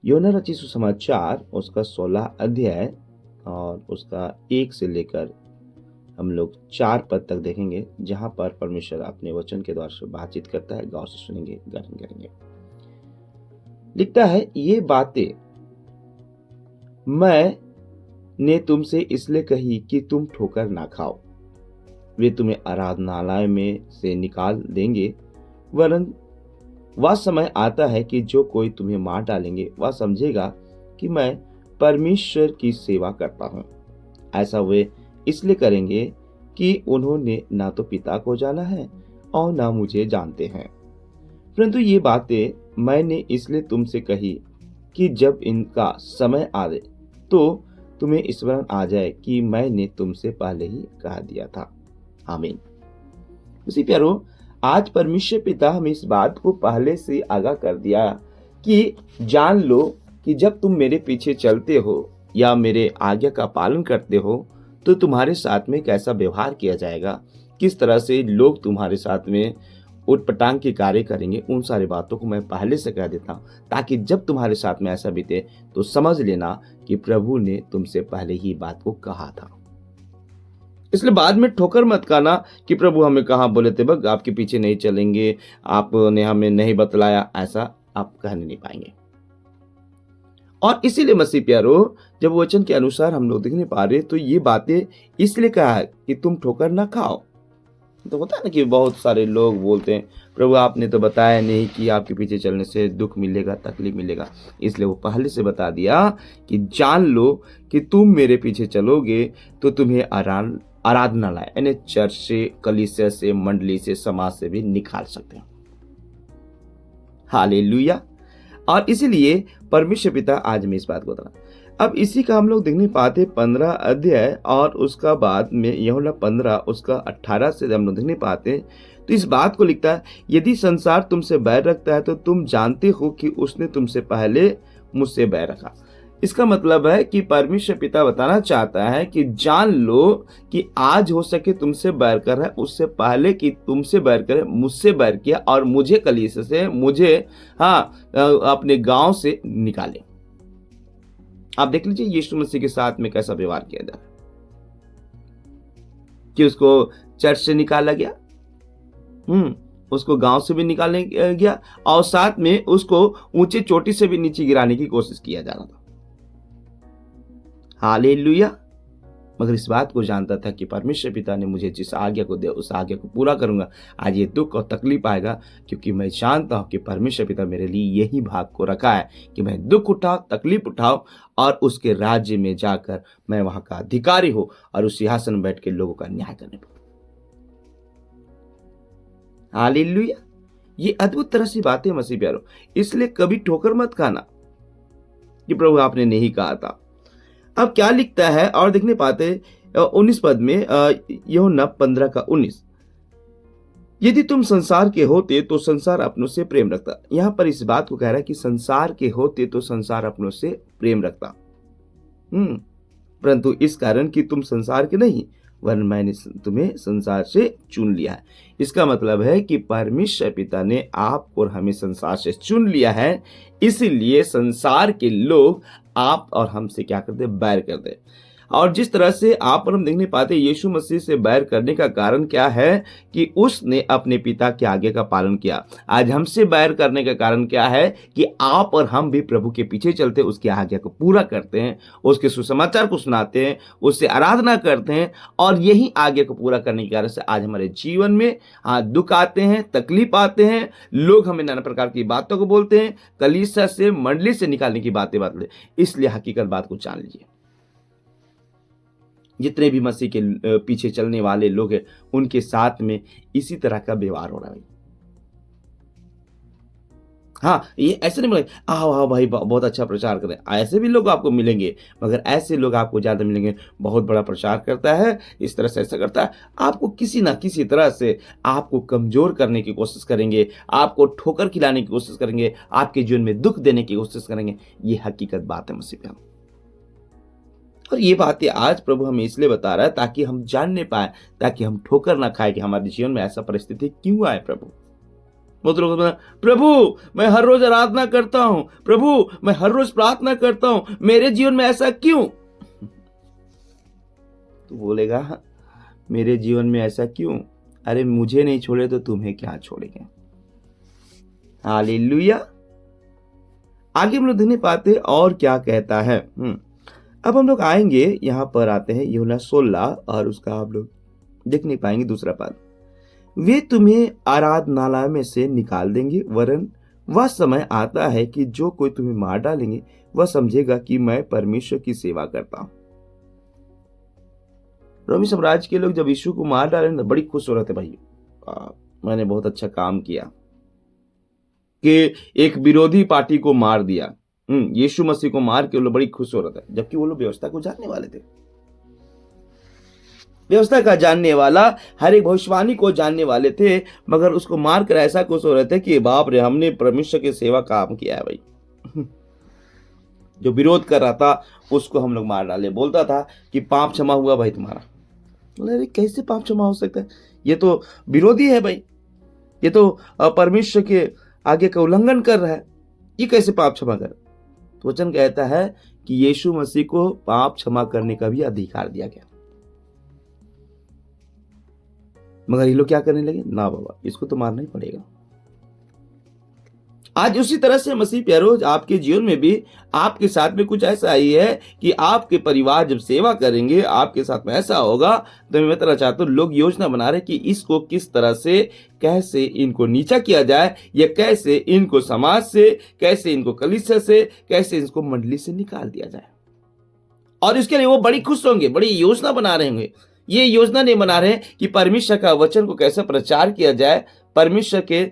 योना रचित सुसमाचार उसका 16 अध्याय और उसका 1 से लेकर हम लोग 4 पद तक देखेंगे, जहां पर परमेश्वर अपने वचन के द्वारा से बातचीत करता है। गौर से सुनेंगे, ग्रहण करेंगे। लिखता है, ये बातें मैंने तुमसे इसलिए कही कि तुम ठोकर ना खाओ। वे तुम्हें आराधनालय में से निकाल देंगे, वरन वह समय आता है कि जो कोई तुम्हें मार डालेंगे वह समझेगा कि मैं परमेश्वर की सेवा करता हूं। ऐसा वे इसलिए करेंगे कि उन्होंने ना तो पिता को जाना है और ना मुझे जानते हैं। परंतु ये बातें मैंने इसलिए तुमसे कही कि जब इनका समय आए तो तुम्हें स्मरण आ जाए कि मैंने तुमसे पहले ही कह दिया था। आमीन। उसी प्यारो, आज परमेश्वर पिता हमें इस बात को पहले से आगाह कर दिया कि जान लो कि जब तुम मेरे पीछे चलते हो या मेरे आज्ञा का पालन करते हो तो तुम्हारे साथ में कैसा व्यवहार किया जाएगा, किस तरह से लोग तुम्हारे साथ में उटपटांग के कार्य करेंगे। उन सारी बातों को मैं पहले से कह देता हूं, ताकि जब तुम्हारे साथ में ऐसा बीते तो समझ लेना कि प्रभु ने तुमसे पहले ही बात को कहा था। इसलिए बाद में ठोकर मत खाना कि प्रभु हमें कहाँ बोले थे, बग आपके पीछे नहीं चलेंगे, आपने हमें नहीं बतलाया। ऐसा आप कहने नहीं पाएंगे। और इसीलिए मसीह प्यारो, जब वचन के अनुसार हम लोग देखने पा रहे तो ये बातें इसलिए कहा है कि तुम ठोकर ना खाओ। तो होता है ना कि बहुत सारे लोग बोलते हैं, प्रभु आपने तो बताया नहीं कि आपके पीछे चलने से दुख मिलेगा, तकलीफ मिलेगा। इसलिए वो पहले से बता दिया कि जान लो कि तुम मेरे पीछे चलोगे तो तुम्हें आराधनालय यानी चर्च से, कलीसिया से, मंडली से, समाज से भी निकाल सकते हैं। हालेलुया। और इसीलिए परमेश्वर पिता आज मैं इस बात को बता। अब इसी का हम लोग देखने पाते 15 अध्याय और उसका बाद में यूहन्ना 15 उसका 18 से हम लोग देखने पाते। तो इस बात को लिखता है, यदि संसार तुमसे बैर रखता है तो तुम जानते हो कि उसने तुमसे पहले मुझसे बैर रखा। इसका मतलब है कि परमेश्वर पिता बताना चाहता है कि जान लो कि आज हो सके तुमसे बैर कर रहा है, उससे पहले कि तुमसे बैर करे मुझसे बैर किया और मुझे कलीसिया से, मुझे अपने गांव से निकाले। आप देख लीजिए यीशु मसीह के साथ में कैसा व्यवहार किया जा रहा है कि उसको चर्च से निकाला गया, उसको गांव से भी निकालने गया और साथ में उसको ऊंची चोटी से भी नीचे गिराने की कोशिश किया जा रहा था। हालेलुया। मगर इस बात को जानता था कि परमेश्वर पिता ने मुझे जिस आज्ञा को दिया उस आज्ञा को पूरा करूंगा। आज ये दुख और तकलीफ आएगा क्योंकि मैं जानता हूं कि परमेश्वर पिता मेरे लिए यही भाग को रखा है कि मैं दुख उठाऊं, तकलीफ उठाऊं और उसके राज्य में जाकर मैं वहां का अधिकारी हो और उस सिंहासन में बैठ के लोगों का न्याय करने पाऊं। हालेलुया। ये अद्भुत तरह से बातें मसीह प्यारो। इसलिए कभी ठोकर मत खाना कि प्रभु आपने नहीं कहा था। अब क्या लिखता है और देखने पाते 19 पद में, यूहन्ना 15 का 19, यदि तुम संसार के होते तो संसार अपनों से प्रेम रखता। यहां पर इस बात को कह रहा है कि संसार के होते तो संसार अपनों से प्रेम रखता, परंतु इस कारण कि तुम संसार के नहीं, वरन मैंने तुम्हें संसार से चुन लिया है। इसका मतलब है कि परमेश्वर पिता ने आप और हमें संसार से चुन लिया है, इसीलिए संसार के लोग आप और हमसे क्या करते, बैर करते। और जिस तरह से आप और हम देखने पाते यीशु मसीह से बैर करने का कारण क्या है कि उसने अपने पिता के आज्ञा का पालन किया। आज हमसे बैर करने का कारण क्या है कि आप और हम भी प्रभु के पीछे चलते, उसकी आज्ञा को पूरा करते हैं, उसके सुसमाचार को सुनाते हैं, उससे आराधना करते हैं और यही आज्ञा को पूरा करने के कारण से आज हमारे जीवन में दुख आते हैं, तकलीफ आते हैं, लोग हमें नाना प्रकार की बातों को बोलते हैं, कलीसिया से, मंडली से निकालने की बातें बदले। इसलिए हकीकत बात को जान लीजिए, जितने भी मसीह के पीछे चलने वाले लोग हैं उनके साथ में इसी तरह का व्यवहार हो रहा है। ये ऐसे नहीं मिलेंगे, आओ आओ भाई बहुत अच्छा प्रचार करें, ऐसे भी लोग आपको मिलेंगे, मगर ऐसे लोग आपको ज्यादा मिलेंगे, बहुत बड़ा प्रचार करता है, इस तरह से ऐसा करता है, आपको किसी ना किसी तरह से आपको कमजोर करने की कोशिश करेंगे, आपको ठोकर खिलाने की कोशिश करेंगे, आपके जीवन में दुख देने की कोशिश करेंगे। ये हकीकत बात है मसीह पे। और ये बातें आज प्रभु हमें इसलिए बता रहा है ताकि हम जानने पाए, ताकि हम ठोकर ना खाए कि हमारे जीवन में ऐसा परिस्थिति क्यों आए। प्रभु बहुत लोग प्रभु मैं हर रोज आराधना करता हूं, प्रभु मैं हर रोज प्रार्थना करता हूं, मेरे जीवन में ऐसा क्यों? तो बोलेगा मेरे जीवन में ऐसा क्यों? अरे मुझे नहीं छोड़े तो तुम्हें क्या छोड़ेंगे। हालेलुया। आगे हम लोग नहीं पाते और क्या कहता है। अब हम लोग आएंगे, यहां पर आते हैं यूहन्ना 16 और उसका हम लोग देख नहीं पाएंगे दूसरा पद। वे तुम्हें आराधनालय में से निकाल देंगे, वरन वह समय आता है कि जो कोई तुम्हें मार डालेंगे वह समझेगा कि मैं परमेश्वर की सेवा करता हूं। रोमी साम्राज्य के लोग जब यीशु को मार डाले तो बड़ी खुश हो रहे थे, भाई मैंने बहुत अच्छा काम किया कि एक विरोधी पार्टी को मार दिया। यीशु मसीह को मार के वो लोग बड़ी खुश हो रहे थे, जबकि वो लोग व्यवस्था को जानने वाले थे। व्यवस्था का जानने वाला, हर एक भविष्यवाणी को जानने वाले थे, मगर उसको मार कर ऐसा खुश हो रहे थे कि बाप रे हमने परमेश्वर की सेवा काम किया है भाई। जो विरोध कर रहा था उसको हम लोग मार डाले, बोलता था कि पाप क्षमा हुआ भाई तुम्हारा। अरे कैसे पाप क्षमा हो सकता है? ये तो विरोधी है भाई, ये तो परमेश्वर के आगे का उल्लंघन कर रहा है, ये कैसे पाप क्षमा कर? तो वचन कहता है कि यीशु मसीह को पाप क्षमा करने का भी अधिकार दिया गया, मगर ये लोग क्या करने लगे, ना बाबा इसको तो मारना ही पड़ेगा। आज उसी तरह से मसीह प्यारों आपके जीवन में भी आपके साथ में कुछ ऐसा ही है कि आपके परिवार जब सेवा करेंगे आपके साथ में ऐसा होगा। तो मैं बताना चाहता हूँ, लोग योजना बना रहे कि इसको किस तरह से, कैसे इनको नीचा किया जाए, या कैसे इनको समाज से, कैसे इनको कलीसिया से, कैसे इनको मंडली से निकाल दिया जाए। और इसके लिए वो बड़ी खुश होंगे, बड़ी योजना बना रहे होंगे। ये योजना नहीं बना रहे कि परमेश्वर का वचन को कैसे प्रचार किया जाए, परमेश्वर के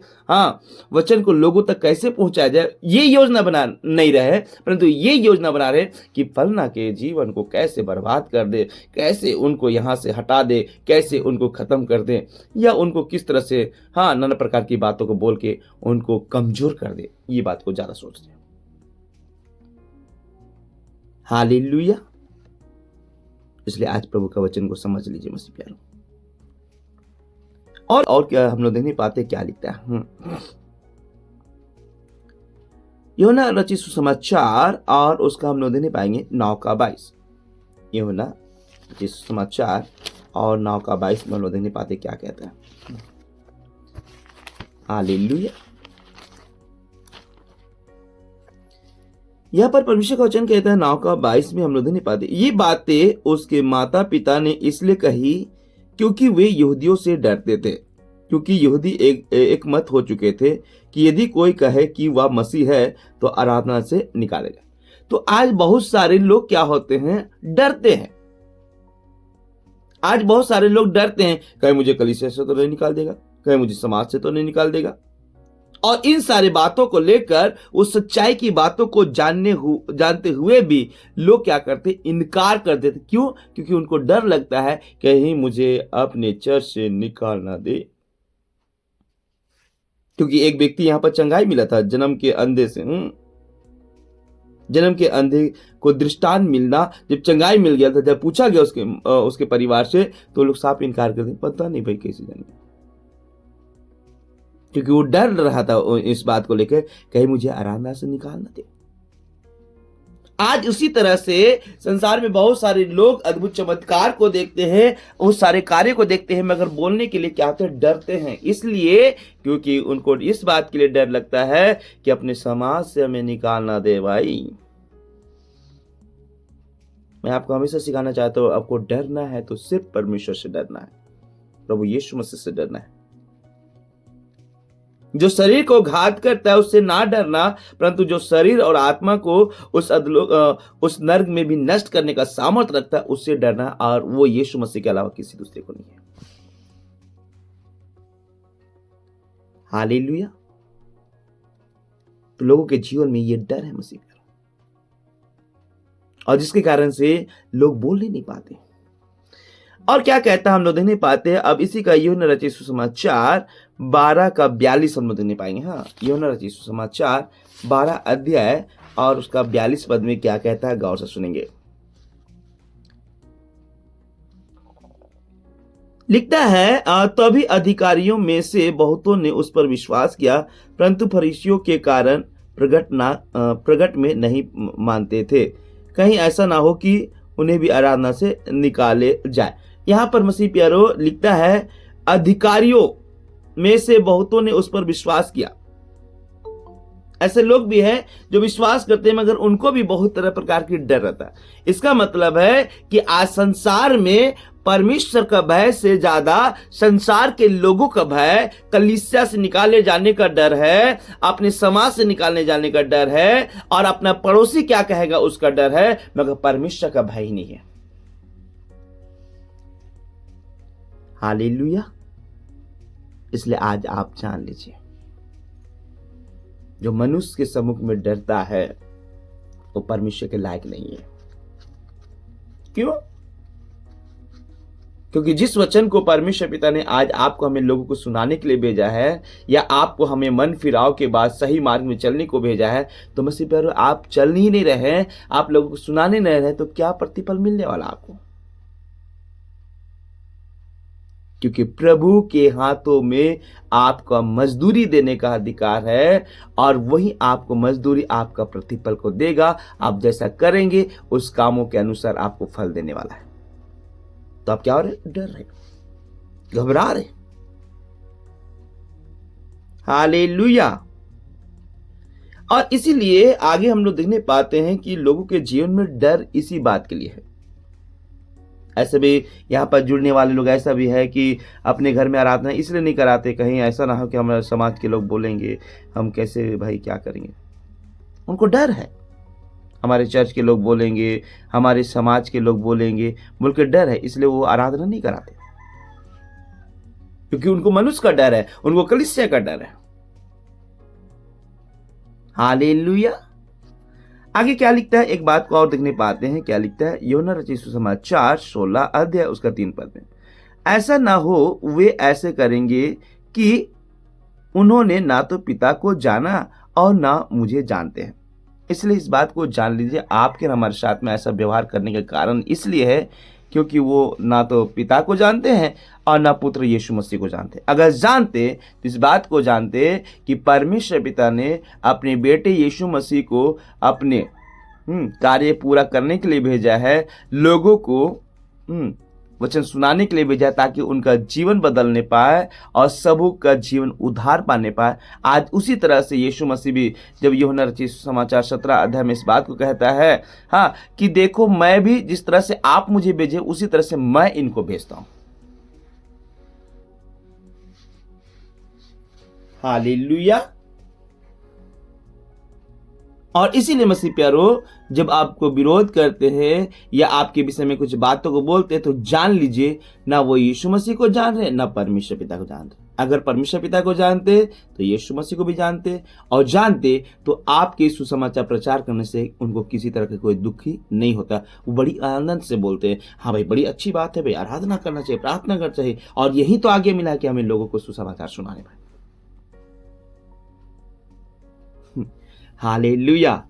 वचन को लोगों तक कैसे पहुंचाया जाए, ये योजना बना नहीं रहे, परंतु ये योजना बना रहे कि फलना के जीवन को कैसे बर्बाद कर दे, कैसे उनको यहां से हटा दे, कैसे उनको खत्म कर दे, या उनको किस तरह से नाना प्रकार की बातों को बोल के उनको कमजोर कर दे। ये बात को ज्यादा सोचते हैं। हालेलुया। इसलिए आज प्रभु का वचन को समझ लीजिए मसीह प्यारों। और क्या हम लोग देख नहीं पाते, क्या लिखता है यूहन्ना रचित सुसमाचार, और उसका हम लोग देख नहीं पाएंगे 9:22। यूहन्ना रचित सुसमाचार और 9:22 में हम लोग देख नहीं पाते क्या कहता है। हालेलुया। यहां पर परमेश्वर का वचन कहता है 9:22 में हम लोग नहीं पाते, ये बातें उसके माता पिता ने इसलिए कही क्योंकि वे यहूदियों से डरते थे, क्योंकि यहूदी एक मत हो चुके थे कि यदि कोई कहे कि वह मसीह है तो आराधना से निकालेगा। तो आज बहुत सारे लोग क्या होते हैं, डरते हैं। आज बहुत सारे लोग डरते हैं, कहीं मुझे कलीसिया से तो नहीं निकाल देगा, कहीं मुझे समाज से तो नहीं निकाल देगा। और इन सारी बातों को लेकर, उस सच्चाई की बातों को जानते हुए भी लोग क्या करते, इनकार कर देते। क्यों? क्योंकि उनको डर लगता है कहीं मुझे अपने चर्च से निकाल ना दे। क्योंकि एक व्यक्ति यहां पर चंगाई मिला था जन्म के अंधे से। जन्म के अंधे को दृष्टांत मिलना, जब चंगाई मिल गया था, जब पूछा गया उसके परिवार से, तो लोग साफ इनकार कर दिए, पता नहीं भाई कैसे जाने, क्योंकि वो डर रहा था इस बात को लेकर कहीं मुझे आराधना से निकाल ना दे। आज उसी तरह से संसार में बहुत सारे लोग अद्भुत चमत्कार को देखते हैं, उस सारे कार्य को देखते हैं, मगर बोलने के लिए क्या होते हैं, डरते हैं। इसलिए क्योंकि उनको इस बात के लिए डर लगता है कि अपने समाज से हमें निकाल ना दे। भाई मैं आपको हमेशा सिखाना चाहता हूं, आपको डरना है तो सिर्फ परमेश्वर से डरना है, प्रभु यीशु मसीह से डरना है। जो शरीर को घात करता है उससे ना डरना, परंतु जो शरीर और आत्मा को उस नर्क में भी नष्ट करने का सामर्थ्य रखता है उससे डरना, और वो यीशु मसीह के अलावा किसी दूसरे को नहीं है। हालेलुया। तो लोगों के जीवन में ये डर है मसीह का, और जिसके कारण से लोग बोल ही नहीं पाते। और क्या कहता है हम लोग देख नहीं पाते। अब इसी का यूहन्ना रचित सुसमाचार 12:42 हम लोग देख नहीं पाएंगे। यूहन्ना रचित सुसमाचार 12 अध्याय और उसका 42 पद में क्या कहता है, गौर से सुनेंगे। लिखता है तभी अधिकारियों में से बहुतों ने उस पर विश्वास किया, परंतु फरीसियों के कारण प्रगट में नहीं मानते थे, कहीं ऐसा ना हो कि उन्हें भी आराधना से निकाले जाए। यहाँ पर मसीह प्यारो लिखता है अधिकारियों में से बहुतों ने उस पर विश्वास किया। ऐसे लोग भी हैं जो विश्वास करते हैं मगर उनको भी बहुत तरह प्रकार की डर रहता है। इसका मतलब है कि आज संसार में परमेश्वर का भय से ज्यादा संसार के लोगों का भय, कलीसिया से निकाले जाने का डर है, अपने समाज से निकालने जाने का डर है, और अपना पड़ोसी क्या कहेगा उसका डर है, मगर परमेश्वर का भय ही नहीं है। हालेलुया। इसलिए आज आप जान लीजिए, जो मनुष्य के सम्मुख में डरता है वो परमेश्वर के लायक नहीं है। क्यों? क्योंकि जिस वचन को परमेश्वर पिता ने आज आपको हमें लोगों को सुनाने के लिए भेजा है, या आपको हमें मन फिराव के बाद सही मार्ग में चलने को भेजा है, तो मसीह प्यारो आप चल ही नहीं रहे, आप लोगों को सुनाने नहीं रहे, तो क्या प्रतिफल मिलने वाला आपको? क्योंकि प्रभु के हाथों में आपका मजदूरी देने का अधिकार है, और वही आपको मजदूरी आपका प्रतिफल को देगा। आप जैसा करेंगे उस कामों के अनुसार आपको फल देने वाला है। तो आप क्या हो रहे? डर रहे, घबरा रहे। हालेलुया। और इसीलिए आगे हम लोग देखने पाते हैं कि लोगों के जीवन में डर इसी बात के लिए है। ऐसे भी यहाँ पर जुड़ने वाले लोग ऐसा भी है कि अपने घर में आराधना इसलिए नहीं कराते, कहीं ऐसा ना हो कि हमारे समाज के लोग बोलेंगे, हम कैसे भाई क्या करेंगे। उनको डर है, हमारे चर्च के लोग बोलेंगे, हमारे समाज के लोग बोलेंगे, बोल के डर है, इसलिए वो आराधना नहीं कराते। क्योंकि उनको मनुष्य का डर है, उनको कलीसिया का डर है। हालेलुया। आगे क्या लिखता है, एक बात को और देखने पाते हैं। क्या लिखता है? यूहन्ना रचित सुसमाचार 16 अध्याय उसका 3 पद में, ऐसा ना हो वे ऐसे करेंगे कि उन्होंने ना तो पिता को जाना और ना मुझे जानते हैं। इसलिए इस बात को जान लीजिए, आपके हमारे साथ में ऐसा व्यवहार करने का कारण इसलिए है क्योंकि वो ना तो पिता को जानते हैं और ना पुत्र यीशु मसीह को जानते। अगर जानते तो इस बात को जानते कि परमेश्वर पिता ने अपने बेटे यीशु मसीह को अपने कार्य पूरा करने के लिए भेजा है, लोगों को वचन सुनाने के लिए भेजा, ताकि उनका जीवन बदलने पाए और सबों का जीवन उद्धार पाने पाए। आज उसी तरह से यीशु मसीह भी जब यूहन्ना रचित सुसमाचार 17 अध्याय में इस बात को कहता है, हाँ, कि देखो मैं भी जिस तरह से आप मुझे भेजे उसी तरह से मैं इनको भेजता हूं। हालेलुया। और इसीलिए मसीह प्यारो, जब आपको विरोध करते हैं या आपके विषय में कुछ बातों को बोलते हैं, तो जान लीजिए ना वो यीशु मसीह को जान रहे, ना परमेश्वर पिता को जान रहे। अगर परमेश्वर पिता को जानते तो यीशु मसीह को भी जानते, और जानते तो आपके सुसमाचार प्रचार करने से उनको किसी तरह का कोई दुख ही नहीं होता। वो बड़ी आनंद से बोलते हैं, हाँ भाई बड़ी अच्छी बात है भाई, आराधना करना चाहिए, प्रार्थना करना चाहिए, और यही तो आगे मिला कि हमें लोगों को सुसमाचार सुनाने पाए। हालेलुया।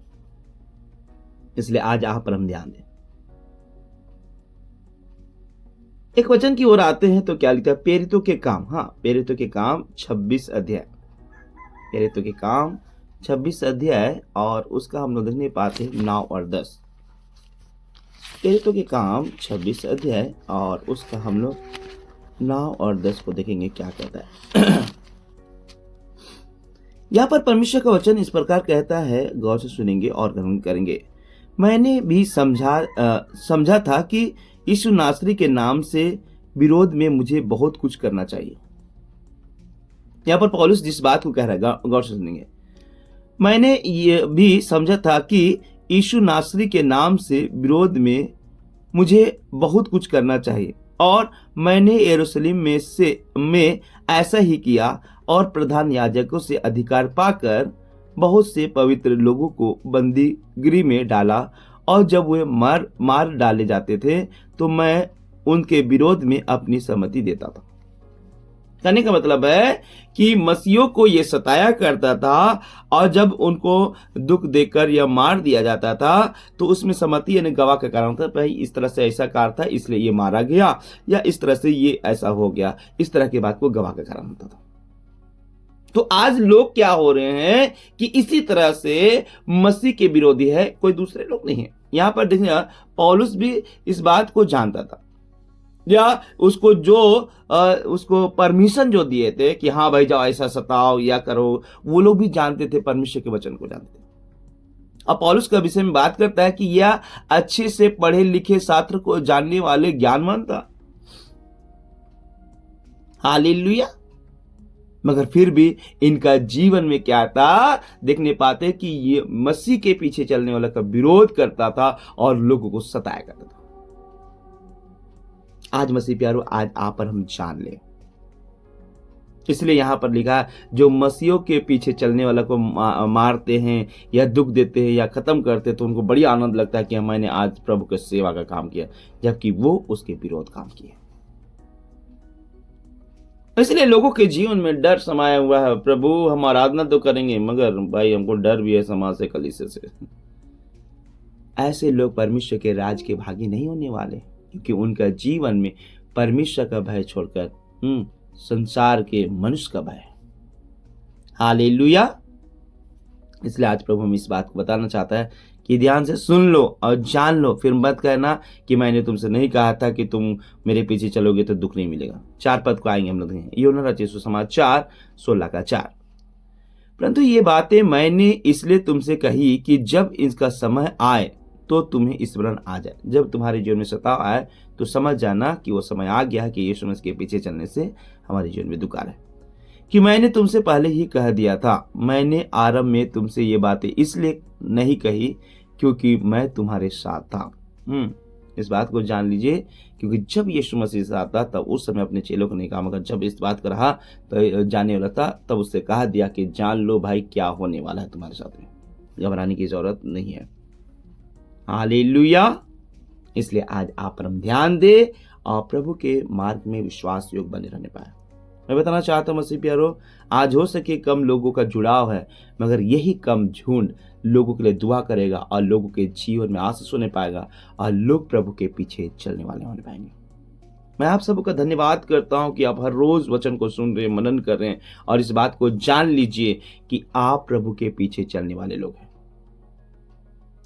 इसलिए आज यहाँ पर हम ध्यान दें। एक वचन की ओर आते हैं तो क्या लिखता है? प्रेरितों के काम, हाँ, प्रेरितों के काम 26 अध्याय, प्रेरितों के काम 26 अध्याय, और उसका हम लोग देखने पाते हैं 9 और 10। प्रेरितों के काम 26 अध्याय और उसका हम लोग 9 और 10 को देखेंगे क्या कहता है। यहाँ पर परमेश्वर का वचन इस प्रकार कहता है, गौर से सुनेंगे और ग्रहण करेंगे। मैंने भी समझा था कि यीशु नासरी के नाम से विरोध में मुझे बहुत कुछ करना चाहिए। यहाँ पर पौलुस जिस बात को कह रहा है, गौर से सुनेंगे। मैंने ये भी समझा था कि यीशु नासरी के नाम से विरोध में मुझे बहुत कुछ करना चाहिए, और मैंने यरूशलेम में ऐसा ही किया, और प्रधान याजकों से अधिकार पाकर बहुत से पवित्र लोगों को बंदी गृह में डाला, और जब वे मार डाले जाते थे तो मैं उनके विरोध में अपनी सहमति देता था। कहने का मतलब है कि मसीहों को ये सताया करता था और जब उनको दुख देकर या मार दिया जाता था तो उसमें सम्मति यानी गवाह का कारण था, भाई इस तरह से ऐसा कारण था इसलिए ये मारा गया, या इस तरह से ये ऐसा हो गया, इस तरह की बात को गवाह का कारण होता था। तो आज लोग क्या हो रहे हैं कि इसी तरह से मसीह के विरोधी है, कोई दूसरे लोग नहीं है। यहां पर देखिए पौलुस भी इस बात को जानता था, या उसको जो उसको परमिशन जो दिए थे कि हाँ भाई जाओ ऐसा सताओ या करो, वो लोग भी जानते थे, परमेश्वर के वचन को जानते थे। अब पौलुस का विषय में बात करता है कि यह अच्छे से पढ़े लिखे शास्त्र को जानने वाले ज्ञानवान था, हालेलुया। मगर फिर भी इनका जीवन में क्या था, देखने पाते कि ये मसीह के पीछे चलने वाला का विरोध करता था और लोगों को सताया करता था। आज मसीह प्यारो, आज आप पर हम जान ले, इसलिए यहां पर लिखा है जो मसीहों के पीछे चलने वाला को मारते हैं या दुख देते हैं या खत्म करते हैं तो उनको बड़ी आनंद लगता है कि मैंने आज प्रभु की सेवा का काम किया, जबकि वो उसके विरोध काम किए। इसलिए लोगों के जीवन में डर समाया हुआ है, प्रभु हम आराधना तो करेंगे मगर भाई हमको डर भी है समाज से, कलीसिया से। ऐसे लोग परमेश्वर के राज के भागी नहीं होने वाले, क्योंकि उनका जीवन में परमेश्वर का भय छोड़कर संसार के मनुष्य का भय। हालेलुया। इसलिए आज प्रभु हम इस बात को बताना चाहता है कि ध्यान से सुन लो और जान लो, फिर मत कहना कि मैंने तुमसे नहीं कहा था कि तुम मेरे पीछे चलोगे तो दुख नहीं मिलेगा। 4 पद को आएंगे हम लोग, यूहन्ना रचित सुसमाचार 16:4। परंतु ये बातें मैंने इसलिए तुमसे कही कि जब इसका समय आए तो तुम्हें स्मरण आ जाए। जब तुम्हारे जीवन में सताव आए तो समझ जाना कि वो समय आ गया कि यीशु मसीह के पीछे चलने से हमारे जीवन में दुख आ रहा है। कि मैंने तुमसे पहले ही कह दिया था, मैंने आरंभ में तुमसे ये बातें इसलिए नहीं कही क्योंकि मैं तुम्हारे साथ था। इस बात को जान लीजिए, क्योंकि जब यीशु मसीह साथ था तब उस समय अपने चेलों को नहीं कहा, मगर जब इस बात को रहा तो जाने वाला था तब उससे कहा दिया कि जान लो भाई क्या होने वाला है तुम्हारे साथ में, घबराने की जरूरत नहीं है। हालेलुया। इसलिए आज आप पर हम ध्यान दे और प्रभु के मार्ग में विश्वास योग बने रहने पाए। मैं बताना चाहता हूं मसीह प्यारो, आज हो सके कम लोगों का जुड़ाव है, मगर यही कम झुंड लोगों के लिए दुआ करेगा और लोगों के जीवन में आशीष होने पाएगा और लोग प्रभु के पीछे चलने वाले होने पाएंगे। मैं आप सबका धन्यवाद करता हूं कि आप हर रोज वचन को सुन रहे हैं, मनन कर रहे हैं, और इस बात को जान लीजिए कि आप प्रभु के पीछे चलने वाले लोग हैं।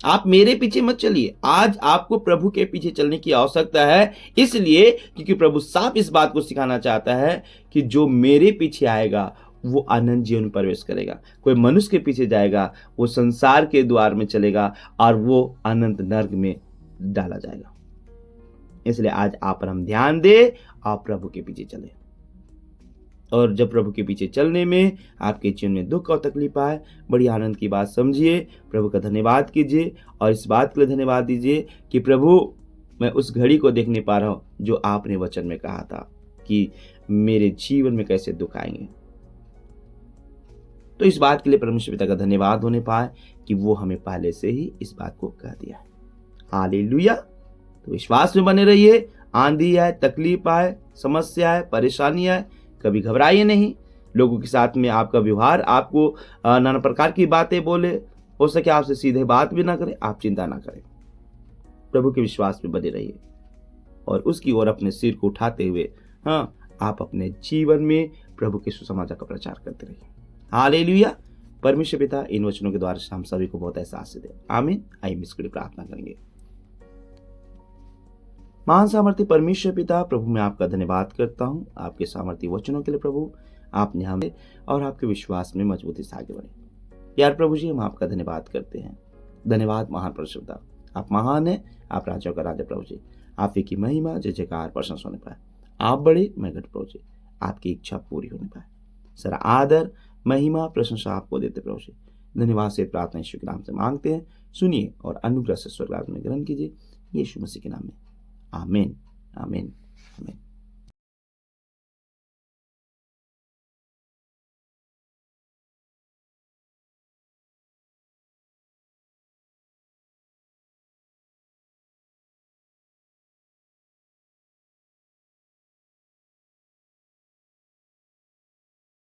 आप मेरे पीछे मत चलिए, आज आपको प्रभु के पीछे चलने की आवश्यकता है, इसलिए क्योंकि प्रभु साफ इस बात को सिखाना चाहता है कि जो मेरे पीछे आएगा वो आनंद जीवन में प्रवेश करेगा। कोई मनुष्य के पीछे जाएगा वो संसार के द्वार में चलेगा और वो अनंत नर्क में डाला जाएगा। इसलिए आज आप पर हम ध्यान दे, आप प्रभु के पीछे चले, और जब प्रभु के पीछे चलने में आपके जीवन में दुख और तकलीफ आए, बड़ी आनंद की बात समझिए, प्रभु का धन्यवाद कीजिए और इस बात के लिए धन्यवाद दीजिए कि प्रभु मैं उस घड़ी को देखने पा रहा हूं जो आपने वचन में कहा था कि मेरे जीवन में कैसे दुख आएंगे। तो इस बात के लिए परमेश्वर पिता का धन्यवाद होने पाए कि वो हमें पहले से ही इस बात को कह दिया है। हालेलुया। तो विश्वास में बने रहिए, आंधी आए, तकलीफ आए, समस्या आए, परेशानी आए, कभी घबराइए नहीं। लोगों के साथ में आपका व्यवहार आपको नाना प्रकार की बातें बोले, हो सके आपसे सीधे बात भी ना करे, आप चिंता ना करें, प्रभु के विश्वास में बने रहिए और उसकी ओर अपने सिर को उठाते हुए आप अपने जीवन में प्रभु के सुसमाचार का प्रचार करते रहिए। हालेलुया। परमेश्वर पिता इन वचनों के द्वारा से हम सभी को बहुत एहसास दे। आमीन। आइए इसके लिए प्रार्थना करेंगे। महान सामर्थ्य परमेश्वर पिता, प्रभु मैं आपका धन्यवाद करता हूँ आपके सामर्थ्य वचनों के लिए। प्रभु आपने हमें और आपके विश्वास में मजबूती से आगे बढ़े। यार प्रभु जी हम आपका धन्यवाद करते हैं। धन्यवाद महान परमेश्वर, आप महान है, आप राजाओं का राजा। प्रभु जी आप ही की महिमा जय जयकार प्रशंसा होने पाए। आप बड़े मैं घट। प्रभु जी आपकी इच्छा पूरी होने पाए। सारा आदर महिमा प्रशंसा आपको देते। प्रभु जी धन्यवाद से प्रार्थना यीशु के नाम से मांगते हैं, सुनिए और अनुग्रह से स्वर्ग में ग्रहण कीजिए, यीशु मसीह के नाम में। आमीन आमीन।